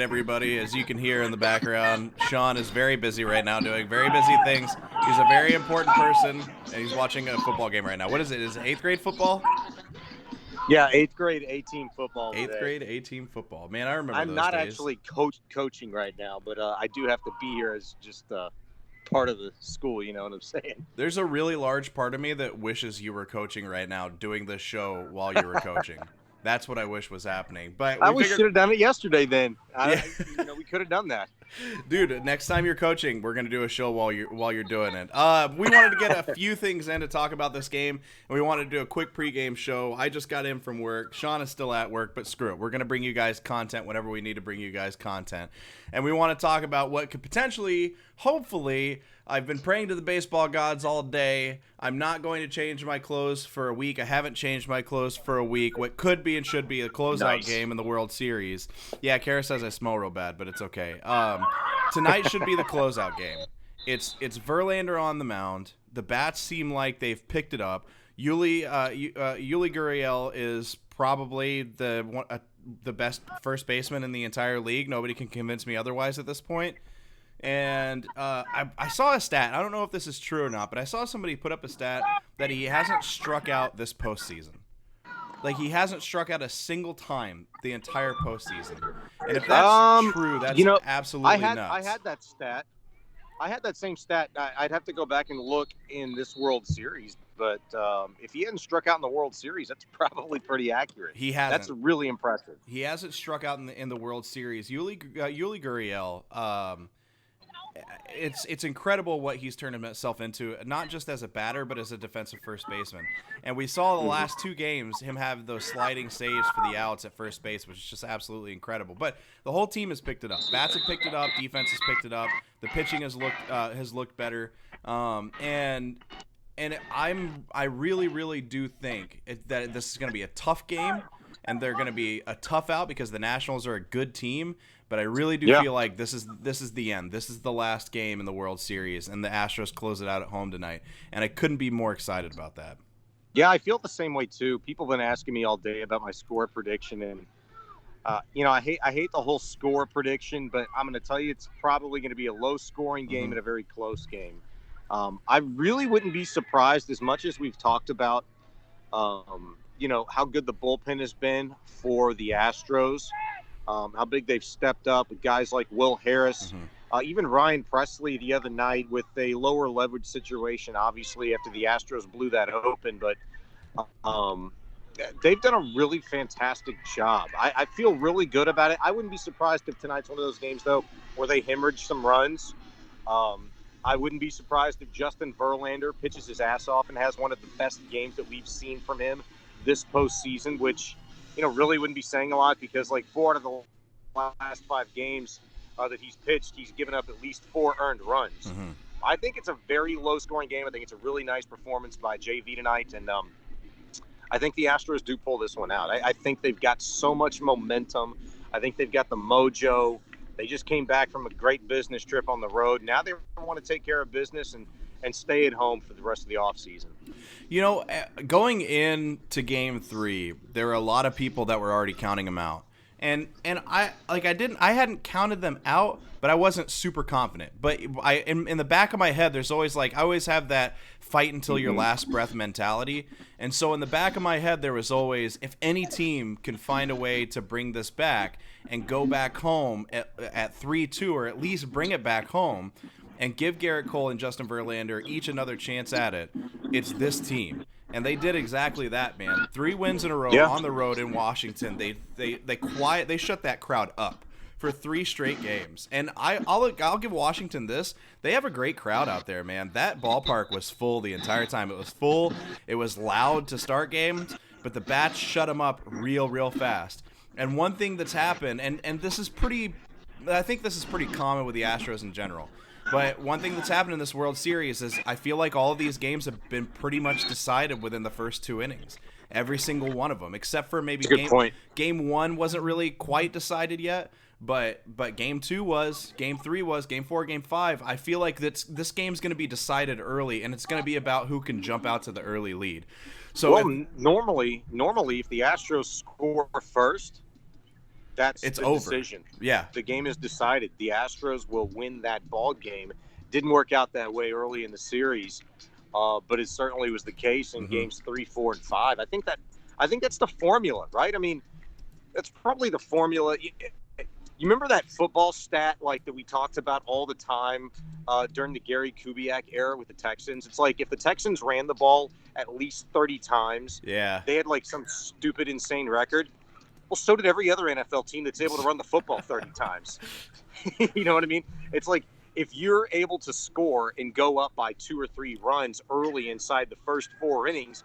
everybody. As you can hear in the background, Shaun is very busy right now doing very busy things. He's a very important person, and he's watching a football game right now. What is it? Is it 8th grade football? Yeah, 8th grade A-team football 8th today. grade A-team football. Man, I remember I'm those not days. actually coaching right now, but I do have to be here as just part of the school. You know what I'm saying? There's a really large part of me that wishes you were coaching right now, doing this show while you were coaching. That's what I wish was happening. But we We figured, should have done it yesterday. Then yeah. we could have done that. Dude, next time you're coaching, we're gonna do a show while you're doing it. We wanted to get a few things in to talk about this game, and we wanted to do a quick pregame show. I just got in from work. Shaun is still at work, but screw it. We're gonna bring you guys content whenever we need to bring you guys content, and we want to talk about what could potentially, hopefully. I've been praying to the baseball gods all day. I'm not going to change my clothes for a week. I haven't changed my clothes for a week. What could be and should be a closeout game in the World Series. Yeah, Kara says I smell real bad, but it's okay. Tonight should be the closeout game. It's Verlander on the mound. The bats seem like they've picked it up. Yuli Gurriel is probably the best first baseman in the entire league. Nobody can convince me otherwise at this point. And I saw a stat. I don't know if this is true or not, but I saw somebody put up a stat that he hasn't struck out this postseason. Like, he hasn't struck out a single time the entire postseason. And if that's true, that's absolutely nuts. I had that stat. I had that same stat. I'd have to go back and look in this World Series. But if he hadn't struck out in the World Series, that's probably pretty accurate. He hasn't. That's really impressive. He hasn't struck out in the World Series. Yuli Gurriel, it's incredible what he's turned himself into, not just as a batter, but as a defensive first baseman. And we saw the last two games him have those sliding saves for the outs at first base, which is just absolutely incredible. But the whole team has picked it up. Bats have picked it up. Defense has picked it up. The pitching has looked better. And I really do think that this is going to be a tough game, and they're going to be a tough out because the Nationals are a good team. But I really do feel like this is the end. This is the last game in the World Series, and the Astros close it out at home tonight. And I couldn't be more excited about that. Yeah, I feel the same way too. People have been asking me all day about my score prediction, and I hate the whole score prediction, but I'm going to tell you it's probably going to be a low-scoring game and a very close game. I really wouldn't be surprised, as much as we've talked about, how good the bullpen has been for the Astros. How big they've stepped up with guys like Will Harris, even Ryan Presley the other night with a lower leverage situation, obviously, after the Astros blew that open. But they've done a really fantastic job. I feel really good about it. I wouldn't be surprised if tonight's one of those games, though, where they hemorrhage some runs. I wouldn't be surprised if Justin Verlander pitches his ass off and has one of the best games that we've seen from him this postseason, which – really wouldn't be saying a lot, because like 4 out of the last 5 games that he's pitched, he's given up at least 4 earned runs. I think it's a very low-scoring game. I think it's a really nice performance by JV tonight, and I think the Astros do pull this one out. I think they've got so much momentum. I think they've got the mojo. They just came back from a great business trip on the road. Now they want to take care of business and stay at home for the rest of the offseason. Going into Game 3, there were a lot of people that were already counting them out, and I hadn't counted them out, but I wasn't super confident. But in the back of my head, there's always I always have that fight until your last breath mentality, and so in the back of my head, there was always, if any team can find a way to bring this back and go back home at 3-2, or at least bring it back home, and give Garrett Cole and Justin Verlander each another chance at it, it's this team. And they did exactly that, man. 3 wins in a row on the road in Washington. They shut that crowd up for 3 straight games. And I'll give Washington this. They have a great crowd out there, man. That ballpark was full the entire time. It was full. It was loud to start games, but the bats shut them up real fast. And one thing that's happened, and I think this is pretty common with the Astros in general, but one thing that's happened in this World Series is I feel like all of these games have been pretty much decided within the first 2 innings. Every single one of them, except for maybe game 1 wasn't really quite decided yet, but Game 2 was, Game 3 was, Game 4, Game 5. I feel like this game's going to be decided early, and it's going to be about who can jump out to the early lead. So normally, if the Astros score first, That's It's the over. decision. Yeah. The game is decided. The Astros will win that ball game. Didn't work out that way early in the series, but it certainly was the case in Mm-hmm. games 3, 4, and 5. I think that's the formula, right? I mean, that's probably the formula. You remember that football stat like that we talked about all the time during the Gary Kubiak era with the Texans? It's like if the Texans ran the ball at least 30 times, Yeah. they had like some stupid, insane record. Well, so did every other NFL team that's able to run the football 30 times. You know what I mean? It's like if you're able to score and go up by 2 or 3 runs early inside the first 4 innings,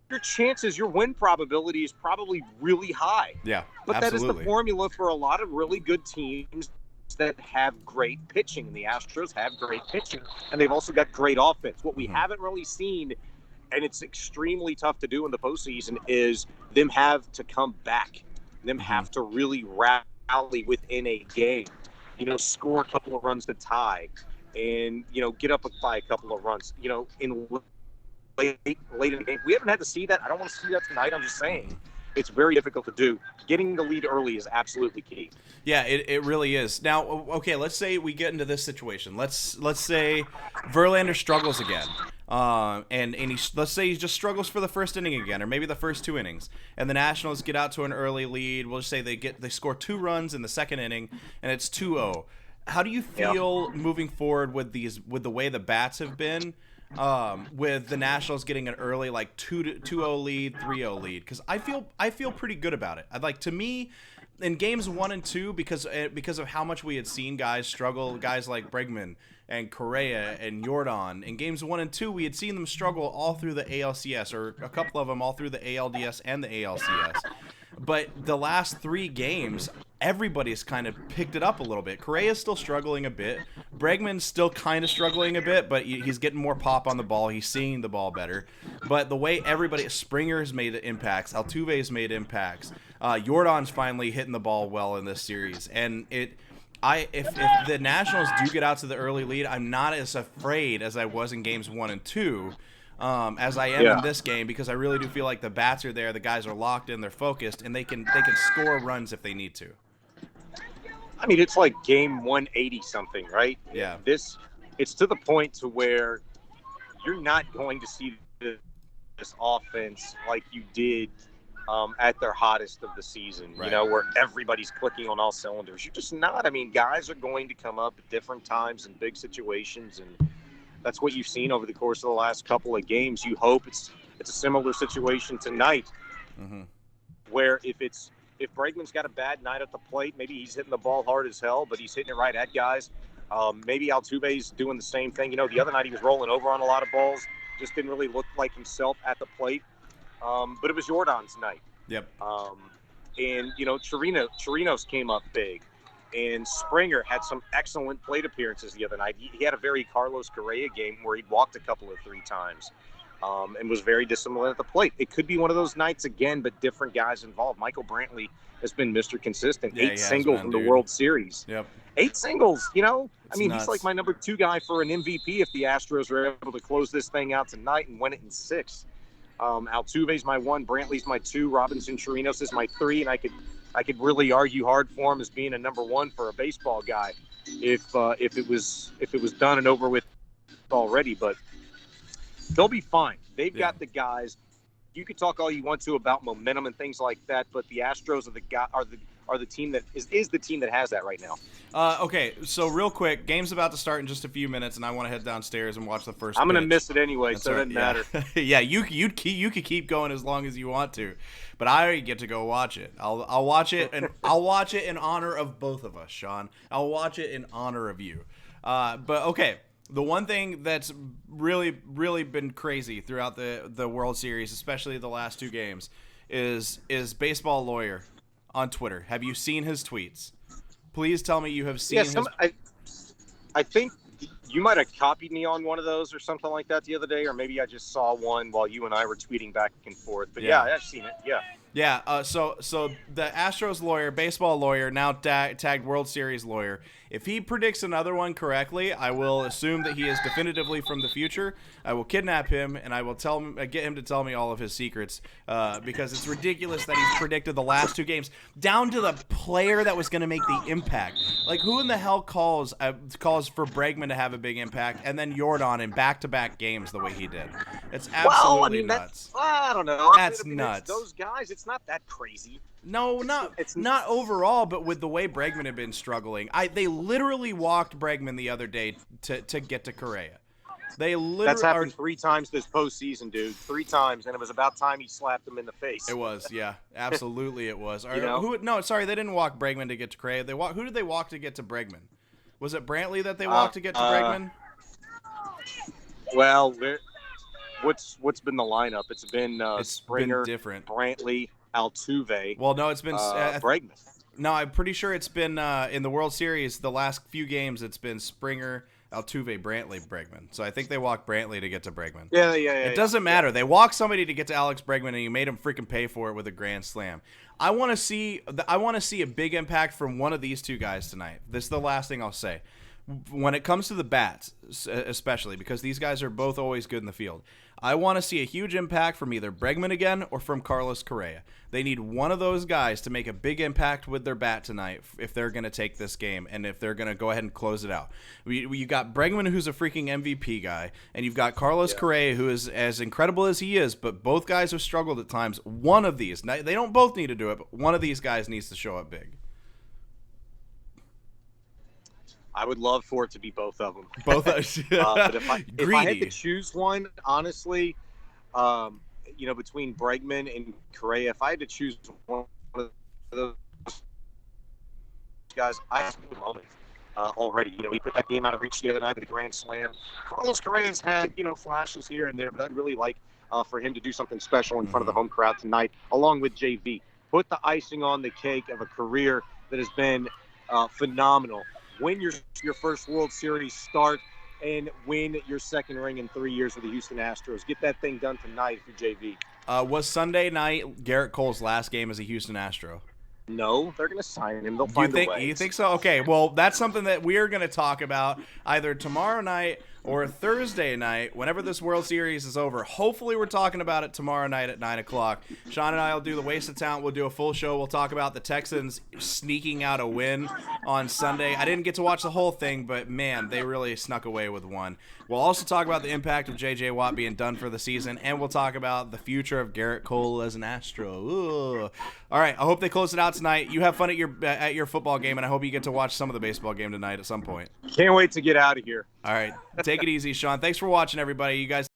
your chances, your win probability is probably really high. Yeah. But that is the Absolutely. formula for a lot of really good teams that have great pitching. And the Astros have great pitching, and they've also got great offense. What we Mm-hmm. haven't really seen, and it's extremely tough to do in the postseason, is them have to come back. Them Mm-hmm. have to really rally within a game. Score a couple of runs to tie, and get up by a couple of runs. In late in the game. We haven't had to see that. I don't want to see that tonight. I'm just saying. Mm-hmm. It's very difficult to do. Getting the lead early is absolutely key. Yeah, it really is. Now, okay, let's say we get into this situation. Let's say Verlander struggles again, let's say he just struggles for the first inning again, or maybe the first 2 innings, and the Nationals get out to an early lead. We'll just say they score 2 runs in the second inning, and it's 2-0. How do you feel moving forward with the way the bats have been? With the Nationals getting an early like 2-0 lead, 3-0 lead, because I feel pretty good about it. I'd like, to me, in games 1 and 2, because of how much we had seen guys struggle, guys like Bregman and Correa and Jordan. In games 1 and 2, we had seen them struggle all through the ALCS, or a couple of them all through the ALDS and the ALCS. But the last 3 games, everybody's kind of picked it up a little bit. Correa's still struggling a bit. Bregman's still kind of struggling a bit, but he's getting more pop on the ball. He's seeing the ball better. But the way Springer's made impacts, Altuve's made impacts. Jordan's finally hitting the ball well in this series. And if the Nationals do get out to the early lead, I'm not as afraid as I was in games 1 and 2. As I am in this game, because I really do feel like the bats are there, the guys are locked in, they're focused, and they can score runs if they need to. I mean, it's like game 180 something, right? Yeah. It's to the point to where you're not going to see this offense like you did at their hottest of the season, right, where everybody's clicking on all cylinders. You're just not. I mean, guys are going to come up at different times in big situations, and that's what you've seen over the course of the last couple of games. You hope it's a similar situation tonight, where if Bregman's got a bad night at the plate, maybe he's hitting the ball hard as hell, but he's hitting it right at guys. Maybe Altuve's doing the same thing. The other night he was rolling over on a lot of balls, just didn't really look like himself at the plate. But it was Jordan's night. Yep. And Chirinos came up big. And Springer had some excellent plate appearances the other night. He had a very Carlos Correa game where he'd walked a couple of 3 times and was very dissimilar at the plate. It could be one of those nights again, but different guys involved. Michael Brantley has been Mr. Consistent. Yeah, 8 singles in the World Series. Yep. 8 singles, I mean, nuts. He's like my number 2 guy for an MVP if the Astros are able to close this thing out tonight and win it in 6. Altuve's my 1, Brantley's my 2, Robinson Chirinos is my 3, and I could really argue hard for him as being a number 1 for a baseball guy if it was done and over with already. But they'll be fine. They've got the guys. You could talk all you want to about momentum and things like that, but the Astros are the team that is the team that has that right now. Okay, so real quick, game's about to start in just a few minutes, and I want to head downstairs and watch the first. I'm going to miss it anyway, so it doesn't matter. Yeah, you could keep going as long as you want to, but I already get to go watch it. I'll watch it, and I'll watch it in honor of both of us, Shaun. I'll watch it in honor of you. But okay. The one thing that's really, really been crazy throughout the World Series, especially the last 2 games, is Baseball Lawyer on Twitter. Have you seen his tweets? Please tell me you have seen his. I think you might have copied me on one of those or something like that the other day, or maybe I just saw one while you and I were tweeting back and forth. But yeah I've seen it. Yeah. Yeah, so the Astros lawyer, baseball lawyer, now tagged World Series lawyer. If he predicts another one correctly, I will assume that he is definitively from the future. I will kidnap him and I will get him to tell me all of his secrets, because it's ridiculous that he's predicted the last two games down to the player that was going to make the impact. Like, who in the hell calls for Bregman to have a big impact and then Yordan in back-to-back games the way he did? It's absolutely nuts. I don't know. That's nuts. Those guys, it's not that crazy. No, not overall, but with the way Bregman had been struggling. They literally walked Bregman the other day to get to Correa. That's happened 3 times this postseason, dude. 3 times, and it was about time he slapped him in the face. It was, yeah, absolutely, it was. You Sorry, they didn't walk Bregman to get to Correa. Who did they walk to get to Bregman? Was it Brantley that they walked to get to Bregman? Well, what's been the lineup? It's been Springer, different. Brantley, Altuve. Well, no, it's been Bregman. No, I'm pretty sure it's been in the World Series. The last few games, it's been Springer, Altuve, Brantley, Bregman. So I think they walked Brantley to get to Bregman. Yeah. It doesn't matter. They walked somebody to get to Alex Bregman, and you made him freaking pay for it with a grand slam. I want to see a big impact from one of these two guys tonight. This is the last thing I'll say. When it comes to the bats, especially, because these guys are both always good in the field, I want to see a huge impact from either Bregman again or from Carlos Correa. They need one of those guys to make a big impact with their bat tonight if they're going to take this game and if they're going to go ahead and close it out. You got Bregman, who's a freaking MVP guy, and you've got Carlos Correa, who is as incredible as he is, but both guys have struggled at times. One of these, they don't both need to do it, but one of these guys needs to show up big. I would love for it to be both of them. But if I had to choose one, honestly, between Bregman and Correa, if I had to choose one of those guys, I have the moment already. We put that game out of reach the other night with the grand slam. Carlos Correa's had flashes here and there, but I'd really like for him to do something special in front of the home crowd tonight, along with JV. Put the icing on the cake of a career that has been phenomenal. Win your first World Series start and win your second ring in 3 years with the Houston Astros. Get that thing done tonight if you're JV. Was Sunday night Garrett Cole's last game as a Houston Astro? No, they're going to sign him. They'll find a way. You think so? Okay, well, that's something that we are going to talk about either tomorrow night or Thursday night, whenever this World Series is over. Hopefully we're talking about it tomorrow night at 9 o'clock. Shaun and I will do the Waste of Talent. We'll do a full show. We'll talk about the Texans sneaking out a win on Sunday. I didn't get to watch the whole thing, but, man, they really snuck away with one. We'll also talk about the impact of J.J. Watt being done for the season, and we'll talk about the future of Garrett Cole as an Astro. Ooh. All right, I hope they close it out tonight. You have fun at your football game, and I hope you get to watch some of the baseball game tonight at some point. Can't wait to get out of here. All right, take it easy, Shaun. Thanks for watching, everybody. You guys